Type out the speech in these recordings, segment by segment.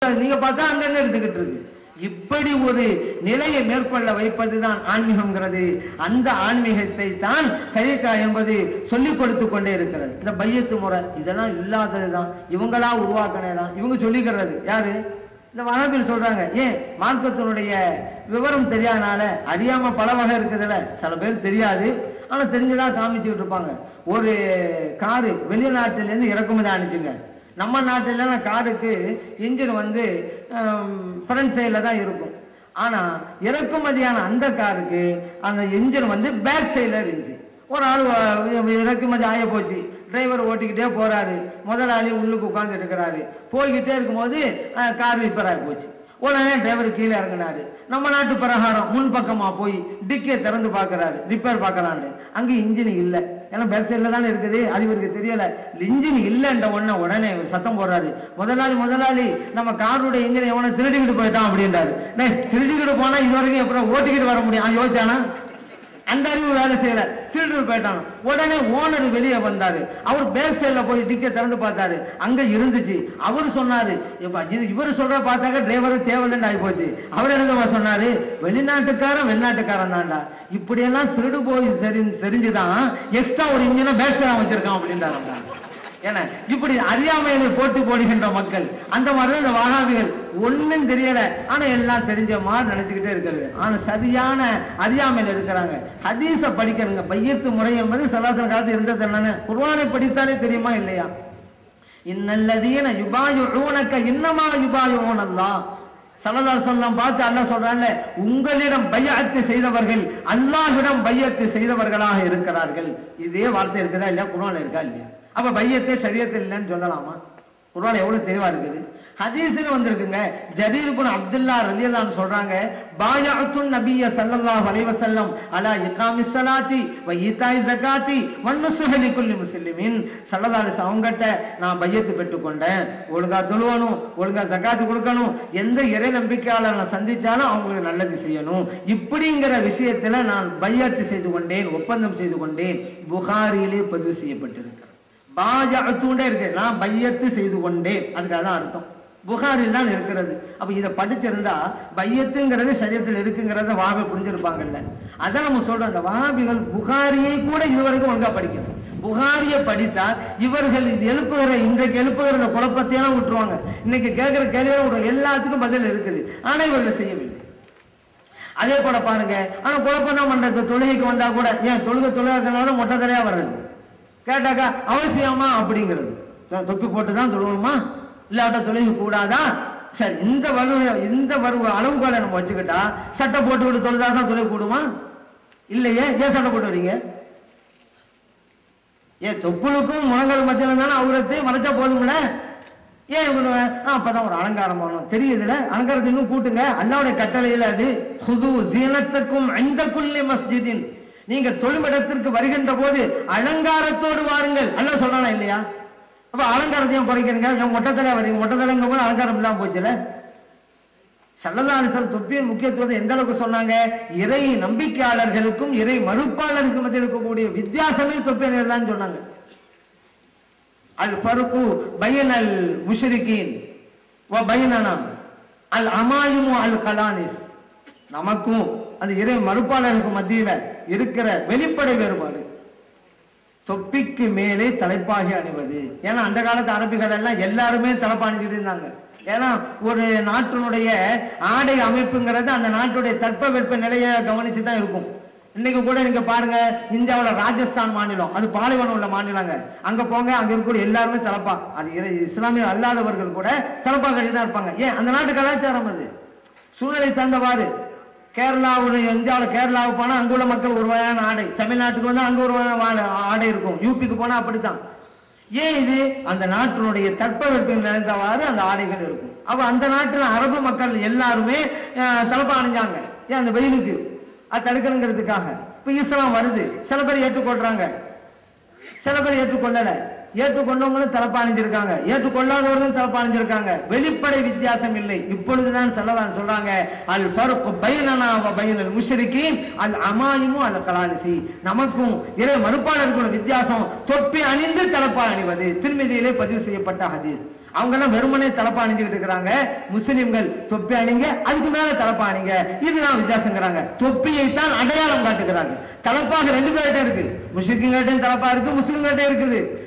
நீங்க பார்த்தா அங்க எடுத்துக்கிட்டு இருக்கு. இப்படி ஒரு நிலையை மேற்கொள்ள வைப்பதுதான் ஆன்மீகம்ங்கிறது. அந்த ஆன்மீகத்தை தான் தரீகா என்பது சொல்லிக் கொடுத்து கொண்டே இருக்கிறது. இந்த பையத்து முறை இதெல்லாம் இல்லாததுதான், இவங்களா உருவாக்கினதான், இவங்க சொல்லிக்கிறது யாரு? இந்த வஹாபிகள் சொல்றாங்க. ஏன் மார்க்கத்தினுடைய விவரம் தெரியாதனால, அறியாம பல வகை இருக்குதுல்ல, சில பேர் தெரியாது, ஆனா தெரிஞ்சுதான் காமிச்சுட்டு இருப்பாங்க. ஒரு காரு வெளிநாட்டிலேருந்து இறக்குமதி அனுப்பிச்சுங்க. நம்ம நாட்டில் காருக்கு இன்ஜின் வந்து ஃப்ரண்ட் சைடில் தான் இருக்கும். ஆனால் இறக்குமதியான அந்த காருக்கு அந்த இன்ஜின் வந்து பேக் சைடில் இருந்துச்சு. ஒரு ஆள் இறக்குமதி ஆய போச்சு, டிரைவர் ஓட்டிக்கிட்டே போறாரு, முதலாளி உள்ளுக்கு உட்கார்ந்து எடுக்கிறாரு. போய்கிட்டே இருக்கும்போது கார் ரிப்பேர் ஆகி போச்சு. உடனே டிரைவர் கீழே இறங்கினாரு. நம்ம நாட்டு பிரகாரம் முன் பக்கமா போய் டிக்கியை திறந்து பார்க்கறாரு, ரிப்பேர் பார்க்கலான்னு. அங்கே இன்ஜின் இல்லை, ஏன்னா பேக் சைடில் தானே இருக்குது, அது இவருக்கு தெரியல. இன்ஜின் இல்லைன்ற உடனே சத்தம் போடுறாரு, முதலாளி நம்ம காருடைய இன்ஜினை எவனை திருடிக்கிட்டு போயிட்டான் அப்படின்றாரு. திருடிக்கிட்டு போனா இது வரைக்கும் எப்படி ஓட்டிக்கிட்டு வர முடியும் யோசிச்சானா? அந்த அறிவு வேலை செய்யல, திருட்டு போயிட்டான். உடனே ஓனர் வெளியே வந்தாரு. அவர் பேக் சைட்ல போய் டிக்கெட் திறந்து பார்த்தாரு, அங்க இருந்துச்சு. அவர் சொன்னாரு, இவர் சொல்ற பார்த்தாக்க டிரைவர் தேவையில்லைன்னு ஆகி போச்சு. அவர் என்ன சொன்னாரு, வெளிநாட்டுக்காரன் தான்டா, இப்படி எல்லாம் திருடு போய் தெரிஞ்சுதான் எக்ஸ்ட்ரா ஒரு இன்ஜினை பேக் சைடா வச்சிருக்கான் அப்படின்றாங்க. ஏன்னா இப்படி அறியாமையில போட்டு போடுகின்ற மக்கள் அந்த மாதிரிதான் இந்த வஹாபிகள். ஒன்னும் தெரியல, ஆனா எல்லாம் தெரிஞ்ச மாதிரி நினைச்சுக்கிட்டே இருக்கிறது. ஆனா சரியான அறியாமையில இருக்கிறாங்க. ஹதீஸ படிக்கணுங்க. பையத்து முறை என்பது சலாசல காலத்து இருந்தது என்னன்னு குர்ஆனை படித்தாலே தெரியுமா இல்லையா? இன்னல்லதீன யுபாயுஊனக இன்னமா யுபாயுஊனல்லாஹ். ஸல்லல்லாஹு அலைஹி வஸல்லம் பார்த்து அல்லாஹ் சொல்றாங்க, உங்களிடம் பைஅத்து செய்தவர்கள் அல்லாஹ்விடம் பைஅத்து செய்தவர்களாக இருக்கிறார்கள். இதே வார்த்தை இருக்குதா இல்லையா? குர்ஆன்ல இருக்கா இல்லையா? அப்ப பையத்தே ஷரியத்தில் இல்லைன்னு சொல்லலாமா? குர்ஆன் எவ்வளவு தெளிவா இருக்குது. ஹதீஸ்ல வந்திருக்குங்க. ஜரீர் இப்னு அப்துல்லாஹ் ரலியல்லாஹு அன்ஹு சொல்றாங்க, பாயஅத்துன் நபிய ஸல்லல்லாஹு அலைஹி வஸல்லம் அலா இகாமிஸ் ஸலாத்தி வ ஈதாய் ஸகாத்தி வ நுஸ்ஹி லிகுல்லி முஸ்லிமின். ஸல்லல்லாஹு அலைஹி வஸல்லம் அவங்கட்ட நான் பையத்து பெற்றுக்கொண்டேன், ஒழுங்கா தொழுவணும், ஒழுங்கா ஸகாத் கொடுக்கணும், எந்த இறை நம்பிக்கையாளரை சந்திச்சாலும் அவங்களுக்கு நல்லது செய்யணும், இப்படிங்கிற விஷயத்துல நான் பையத்து செய்து கொண்டேன், ஒப்பந்தம் செய்து கொண்டேன். புகாரியிலே பதிவு செய்யப்பட்டிருக்கிறது. பாஜஅத்துண்டே இருக்கு, நான் பையத்து செய்து கொண்டேன், அதுக்காக தான் அர்த்தம். புகாரில் தான் இருக்கிறது. அப்ப இதை படிச்சிருந்தா பையத்துங்கிறது சரியத்தில் இருக்குங்கிறத வஹாபி புரிஞ்சிருப்பாங்கல்ல. அதான் நம்ம சொல்றோம், அந்த வஹாபிகள் புகாரியை கூட இதுவரைக்கும் ஒழுங்கா படிக்கணும். புகாரியை படித்தா இவர்கள் இது இன்றைக்கு எழுப்புகிற குழப்பத்தையெல்லாம் விட்டுருவாங்க. இன்னைக்கு கேட்கிற கேள்வி எல்லாத்துக்கும் பதில் இருக்குது, ஆனா இவர்கள் செய்யவில்லை. அதே போல பாருங்க, ஆனா குழப்பம் தான் பண்றது. தொழுகைக்கு வந்தா கூட ஏன் தொழுகைனால மொட்டை தலையா வர்றது கேட்டாக்கா அவசியமா அப்படிங்கிறது. தொப்பி போட்டுதான் தொழுவணுமா, இல்லாட்ட தொழுகை கூடாதா? சரி, இந்த அளவுகளை நம்ம வச்சுக்கிட்டா சட்டை போட்டுக்கிட்டு தொழுதாதான் தொழுகை கூடுமா? இல்லையே. ஏன் சட்டை போட்டு வரீங்க? ஏன் தொப்புளுக்கும் முழங்கால் மத்தியில தானே அவுரத்தை மறைச்சா போதும்ல? ஏன் அப்பதான் ஒரு அலங்காரம் பண்ணணும் தெரியுதுல? அலங்காரத்தை இன்னும் கூட்டுங்க. அல்லாஹ்வுடைய கட்டளையில அது ஹுது ஸீனத்தக்கும் இன்த குல்லி மஸ்ஜிதின், நீங்க தொழுமிடத்திற்கு வருகின்ற போது அலங்காரத்தோடு வாருங்கள் அல்லாஹ் சொல்றானா இல்லையா? அப்ப அலங்காரத்தையும் குறைக்கிறீங்க. மொட்டத்தலை வரீங்க, மொட்டத்தலைங்க போது அலங்காரம் இல்லாம போச்சுல. ஸல்லல்லாஹு அலைஹி வஸல்லம் தொப்பியின் முக்கியத்துவத்தை எந்த அளவுக்கு சொன்னாங்க? இறை நம்பிக்கையாளர்களுக்கும் இறை மறுப்பாளருக்கும் மத்தியில் இருக்கக்கூடிய வித்தியாசமே தொப்பியை தான் சொன்னாங்க. அல் ஃபர்கு பைனல் முஷ்ரிகீன் வ பைனனா அல் அமாயிமு அல் கலானிஸ். நமக்கும் அந்த இறை மறுப்பாளருக்கு மத்தியில இருக்கிற வெளிப்படை வேறுபாடு தொப்பிக்கு மேலே தலைப்பாகி அணிவது. ஏன்னா அந்த காலத்து அரபிகள் எல்லாம் எல்லாருமே தலைப்பாணிக்கிட்டு இருந்தாங்க. ஏன்னா ஒரு நாட்டினுடைய ஆடை அமைப்புங்கிறது அந்த நாட்டுடைய தட்பவெப்ப நிலையை கவனிச்சு தான் இருக்கும். இன்னைக்கு கூட நீங்க பாருங்க, இந்தியாவில் ராஜஸ்தான் மாநிலம், அது பாலைவனம் உள்ள மாநிலங்க, அங்க போங்க, அங்க இருக்கக்கூடிய எல்லாருமே தலப்பா. அது இஸ்லாமிய அல்லாதவர்கள் கூட தலப்பா கட்டி தான் இருப்பாங்க. ஏன்? அந்த நாட்டு கலாச்சாரம், அது சூழ்நிலை தந்தவாறு. கேரளாவுடைய இந்தியாவில் கேரளாவுக்கு போனா அங்குள்ள மக்கள் ஒரு வகையான ஆடை, தமிழ்நாட்டுக்கு வந்தா அங்க ஒரு வகையான ஆடை இருக்கும், யூபிக்கு போனா அப்படித்தான். ஏன்? இது அந்த நாட்டினுடைய தட்பவெப்ப நிலைத்தவாறு அந்த ஆடைகள் இருக்கும். அப்ப அந்த நாட்டில் அரபு மக்கள் எல்லாருமே தலப்பா அணிஞ்சாங்க. ஏன்? அந்த வெயிலுக்கு அது தடுக்கணுங்கிறதுக்காக. இப்ப இஸ்லாம் வருது, சில பேர் ஏற்றுக்கொள்றாங்க, சில பேர் ஏற்றுக்கொள்ளல. ஏற்றுக்கொண்டவங்களும் தலப்பாணிஞ்சிருக்காங்க, ஏற்றுக்கொள்ளாதவர்களும் தலப்பாணிஞ்சிருக்காங்க. வெளிப்படை வித்தியாசம் இல்லை. இப்பொழுதுதான் ஸல்லல்லாஹு சொல்றாங்க, அல் ஃபர்கு பைனனா வ பைனல் முஷ்ரிகீன் அல் அமாயிமு அல் கலானிசி. நமக்கும் இறை மறுப்பாளர்களுக்கும் வித்தியாசம் தொப்பி அணிந்து தலப்பா அணிவது. திர்மிதியிலே பதிவு செய்யப்பட்ட ஹதீஸ். அவங்க எல்லாம் வெறுமனே தலப்பா அணிஞ்சுக்கிட்டு இருக்கிறாங்க. முஸ்லிம்கள் தொப்பி அணிங்க, அதுக்கு மேல தலப்பா அணிங்க, இதுதான் வித்தியாசங்கிறாங்க. தொப்பியை தான் அடையாளம் காட்டுகிறாங்க. தலப்பாக ரெண்டு பேர்கிட்ட இருக்கு, முஸ்லிம்கிட்டையும் தலப்பா இருக்கு, முஸ்லிம்கிட்ட இருக்குது.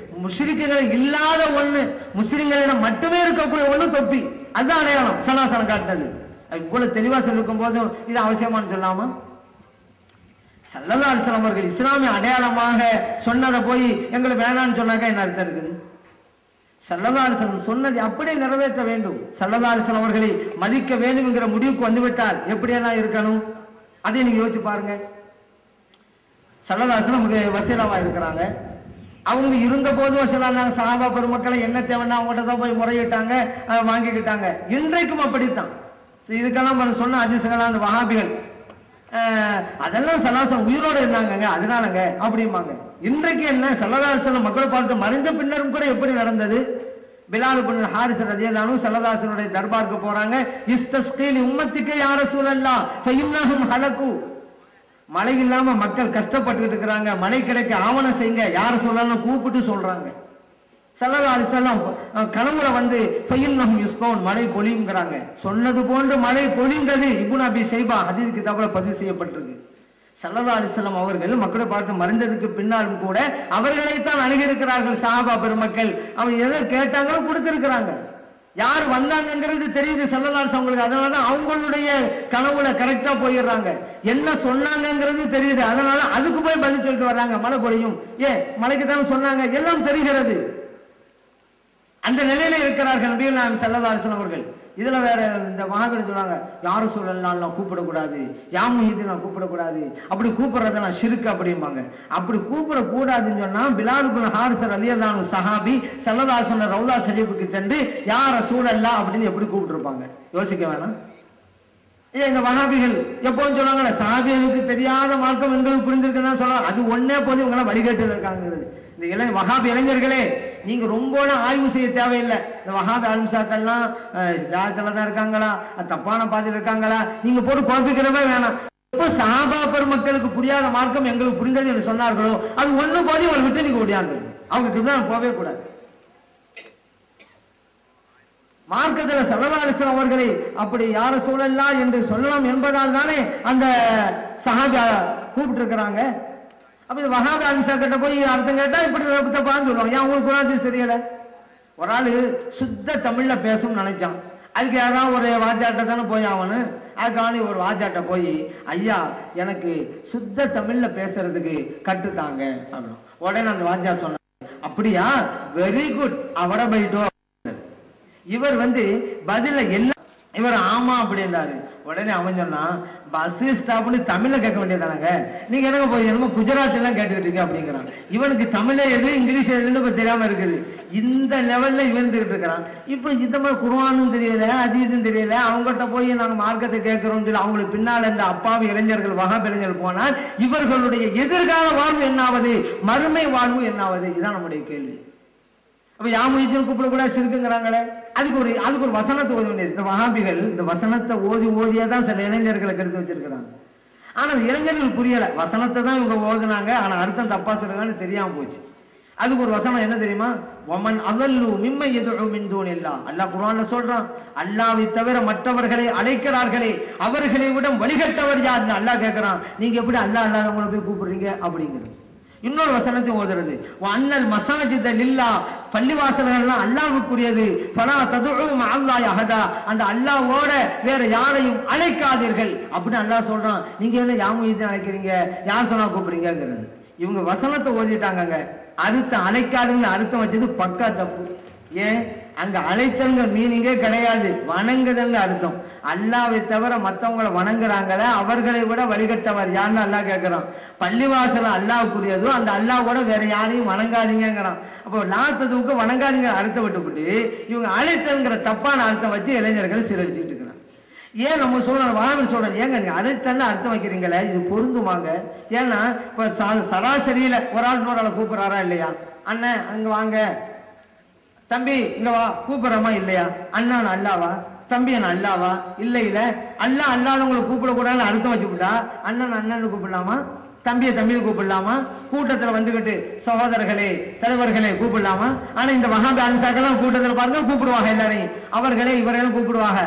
முஸ்லிம்கள் இல்லாத ஒண்ணு, முஸ்லிம்களிடம் மட்டுமே இருக்கக்கூடிய ஒண்ணு தொப்பி, அதுதான் அடையாளம் சலாசலம் காட்டுறது. இவ்வளவு தெளிவா சொல்லிருக்கும் போதும் இது அவசியமானு சொல்லாமா? ஸல்லல்லாஹு அலைஹி வஸல்லம் அவர்கள் இஸ்லாமிய அடையாளமாக சொன்னதை போய் எங்களை வேணான்னு சொன்னாக்க என்ன அர்த்தம் இருக்குது? ஸல்லல்லாஹு அலைஹி வஸல்லம் சொன்னதை அப்படியே நிறைவேற்ற வேண்டும். ஸல்லல்லாஹு அலைஹி வஸல்லம் அவர்களை மதிக்க வேண்டும் என்கிற முடிவுக்கு வந்துவிட்டால் எப்படியெல்லாம் இருக்கணும் அதை நீங்க யோசிச்சு பாருங்க. ஸல்லல்லாஹு அலைஹி வஸல்லம் வசீலாவா இருக்கிறாங்க. அவங்க இருந்த போது வசீலானாங்க. சஹாபா பெருமக்களை என்ன தேவைன்னா அவங்ககிட்ட தான் போய் முறையிட்டாங்க, வாங்கிக்கிட்டாங்க. இன்றைக்கும் அப்படித்தான். இதுக்கெல்லாம் சொன்ன அதிசயங்களான அந்த வஹாபிகள் அதெல்லாம் சலாசம் உயிரோடு இருந்தாங்க அதனாலங்க அப்படிம்பாங்க. இன்றைக்கு என்ன ஸல்லல்லாஹு அலைஹி வஸல்லம் மக்களை பார்த்து மறைந்த பின்னரும் கூட எப்படி நடந்தது? பிலால் இப்னு ஹாரிஸ் ரலியல்லாஹு அன்ஹு ஸல்லல்லாஹு அலைஹி வஸல்லம் தர்பாருக்கு போறாங்க. இஸ்தஸ்கீல் உம்மத்திக யா ரசூலல்லாஹ் ஃபஇன்னஹும் ஹலகு. மழை இல்லாம மக்கள் கஷ்டப்பட்டு இருக்கிறாங்க, மழை கிடைக்க ஆவணம் செய்யுங்க யார சொல்லலாம் கூப்பிட்டு சொல்றாங்க. ஸல்லல்லாஹு அலைஹி வஸல்லம் கனவுல வந்து ஃபஇன்னஹும் யுஸ்கூன் மழை பொழியும்ங்கறாங்க. சொன்னது போன்று மழை பொழிந்தது. இப்னு அபி ஷைபா ஹதீஸ் கிதாபுல பதிவு செய்யப்பட்டிருக்கு. ஸல்லல்லாஹு அலைஹி வஸல்லம் அவர்கள் மக்களை பார்த்து மறைந்ததுக்கு பின்னாலும் கூட அவர்களைத்தான் அணுகியிருக்கிறார்கள் சஹாபா பெருமக்கள். அவங்க எதை கேட்டாங்களோ கொடுத்திருக்கிறாங்க. யார் வந்தாங்கிறது தெரியுது ஸல்லல்லாஹு அலைஹி வஸல்லம். அதனால அவங்களுடைய கனவுல கரெக்டா போயிடுறாங்க. என்ன சொன்னாங்கிறது தெரியுது, அதனால அதுக்கு போய் பதில் சொல்லிட்டு வர்றாங்க. மழை பொழியும், மழைக்கு தானே சொன்னாங்க, எல்லாம் தெரிகிறது. அந்த நிலையில இருக்கிறார்கள் நபிகள் நாயகம் ஸல்லல்லாஹு அலைஹி வஸல்லம் அவர்கள். இதுல வேற இந்த வஹாபிகள் சொல்றாங்க யார சொல்லலாம் கூப்பிடக்கூடாது, யா முஹிதீன் கூப்பிடக்கூடாது, அப்படி கூப்பிடுறதெல்லாம் ஷிர்க் அப்படிம்பாங்க. அப்படி கூப்பிடக்கூடாதுன்னு சொன்னா பிலால் இப்னு ஹாரிஸ் ரலியல்லாஹு அன்ஹு சஹாபி ஸல்லல்லாஹு அலைஹி வஸல்லம் ரவுலா ஷரீஃபுக்கு சென்று யா ரசூலல்லாஹ் அப்படின்னு எப்படி கூப்பிட்டுருப்பாங்க? யோசிக்க வேணாம். இந்த வஹாபிகள் எப்போன்னு சொல்லுவாங்க சஹாபிகளுக்கு தெரியாத மார்க்கம் எங்களுக்கு புரிஞ்சிருக்குன்னு சொல்லுவாங்க. அது ஒன்னே போது இவங்களாம் வழிகேட்டு இருக்காங்கிறது. இந்த வஹாபி இளைஞர்களே, நீங்க ரொம்ப ஆய்வு செய்ய தேவையில்லை. இந்த வஹாபி அல்முசாக்கள்லாம் ஜாதத்துல தான் இருக்காங்களா, தப்பான பாதையில் இருக்காங்களா, நீங்க போட்டு குழப்பிக்கிறவே வேணாம். எப்போ சஹாபா பெருமக்களுக்கு புரியாத மார்க்கம் எங்களுக்கு புரிந்தது என்று சொன்னார்களோ அது ஒண்ணு போது இவங்களை விட்டு நீங்க ஓடியாந்து அவங்க கிட்ட போவே கூடாது. மார்க்கத்தில் ஸல்லல்லாஹு அலைஹி வஸல்லம் அவர்களை அப்படி யார சூழல்லாம் என்று சொல்லலாம் என்பதால் தானே அந்த சஹாபி கூப்பிட்டு இருக்கிறாங்க. அப்ப இது வஹாபி அலிசா கிட்ட போய் அர்த்தம் கேட்டா இப்படி தப்பான்னு சொல்லுவாங்க. ஏன் உங்களுக்கு குரான் தெரியல? ஒரு ஆளு சுத்த தமிழ்ல பேசணும்னு நினைச்சான். அதுக்கு யாராவது ஒரு வாஜாட்ட தானே போய் ஆகணும். அதுக்கான ஒரு வாஜாட்ட போய் ஐயா எனக்கு சுத்த தமிழ்ல பேசுறதுக்கு கட்டுத்தாங்க அப்படின்னு. உடனே அந்த வாஜா சொன்னாங்க அப்படியா, வெரி குட், அவட போயிட்டோம். இவர் பதில எல்லாம் இவர் ஆமா அப்படின்றாரு. உடனே அவன் சொன்னா பஸ் ஸ்டாப்னு தமிழ்ல கேட்க வேண்டியதானாங்க, நீங்க எனக்கு போய் என்னமோ குஜராத் எல்லாம் கேட்டுக்கிட்டு இருக்க அப்படிங்கிறான். இவனுக்கு தமிழே எது இங்கிலீஷ் எதுன்னு இப்ப தெரியாம இருக்குது. இந்த லெவல்ல இவன் இருந்துகிட்டு இருக்கிறான். இப்ப இந்த மாதிரி குர்ஆனும் தெரியல, அது இதுவும் தெரியல, அவங்ககிட்ட போய் நாங்க மார்க்கத்தை கேட்கிறோம்னு சொல்லி அவங்களுக்கு பின்னால இந்த அப்பாவி இளைஞர்கள் வஹாபி இளைஞர்கள் போனால் இவர்களுடைய எதிர்கால வாழ்வு என்னாவது, மறுமை வாழ்வு என்னாவது? இதுதான் நம்முடைய கேள்வி. அப்ப யா முஹிதீன் கூப்பிட கூட ஷிர்க்குங்கறாங்களே, அதுக்கு ஒரு வசனத்தை ஓத வேண்டியது. இந்த வஹாபிகள் இந்த வசனத்தை ஓதியே தான் சில இளைஞர்களை கெடுத்து வச்சிருக்கிறாங்க. ஆனா இளைஞர்கள் புரியல, வசனத்தை தான் இவங்க ஓதுனாங்க, ஆனா அர்த்தம் தப்பா சொல்றாங்கன்னு தெரியாம போச்சு. அதுக்கு ஒரு வசனம் என்ன தெரியுமா? வமன் அதல்லு மிம்ம யதுஉ மின் தூனில்லாஹ். அல்லாஹ் குர்ஆன்ல சொல்றான், அல்லாஹ்வை தவிர மற்றவர்களை அழைக்கிறார்களே அவர்களை விட வழிகட்டவர் யார்? அல்லாஹ் கேட்கிறான், நீங்க எப்படி அல்லாஹ் அல்லாஹ்வங்களை போய் கூப்பிடுறீங்க அப்படிங்கிறது. இன்னொரு வசனத்தை ஓதுறது, அன்னல் மசாஜித லில்லாஹ், பள்ளிவாசல்கள்லாம் அல்லாஹ்வுக்குரியது, ஃபலா ததுஉ மஅல்லாஹி அஹதா, அந்த அல்லாஹ்வோட வேற யாரையும் அழைக்காதீர்கள் அப்படின்னு அல்லாஹ் சொல்றான். நீங்க என்ன யா முஹிதீன் அழைக்கிறீங்க, யார் சொன்னா கூப்பிடுறீங்கிறது. இவங்க வசனத்தை ஓதிட்டாங்க, அர்த்தம் அழைக்காதுன்னு அர்த்தம் வச்சது பக்கா தப்பு. ஏன்? அங்க அழைத்தல்ங்க மீனிங்கே கிடையாது, வணங்குதல் அர்த்தம். அல்லாஹ்வை தவிர மற்றவங்களை வணங்குறாங்களே அவர்களை விட வழிகட்டவர் யாருன்னு அல்லாஹ் கேட்கிறான். பள்ளிவாசல அல்லாஹ்வுக்குரியதோ அந்த அல்லாஹ்வோட வேற யாரையும் வணங்காதீங்கிறான். அப்போ லாத்ததுக்கு வணங்காதீங்க அர்த்தம் விட்டுவிட்டு இவங்க அழைத்தல்ங்கிற தப்பான அர்த்தம் வச்சு இளைஞர்கள் சீரழிச்சுட்டு இருக்கிறான். ஏன் நம்ம சொல்றோம், வாங்க சொல்றோம், ஏங்க நீங்க அழைத்தல்னு அர்த்தம் வைக்கிறீங்களே, இது பொருந்துமாங்க? ஏன்னா இப்ப சராசரியில ஒரு ஆள் இன்னொரு ஆளை கூப்பிடுறாரா இல்லையா? அண்ணன் அங்க வாங்க, தம்பி இங்க வா, கூப்பிடுறமா இல்லையா? அண்ணா அல்லாவா, தம்பி என்ன அல்லாவா? இல்ல இல்ல, அல்லா அல்லாதவங்களை கூப்பிடக்கூடாதுன்னு அர்த்தம் வச்சுக்கிட்டா அண்ணன் அண்ணன்னு கூப்பிடலாமா? தம்பியை தம்பியை கூப்பிடலாமா? கூட்டத்துல வந்துகிட்டு சகோதரர்களே தலைவர்களே கூப்பிடலாமா? ஆனா இந்த வஹாபி அன்சாக்கெல்லாம் கூட்டத்துல பாருங்க கூப்பிடுவாங்க, எல்லாரையும் அவர்களே இவர்களும் கூப்பிடுவாங்க.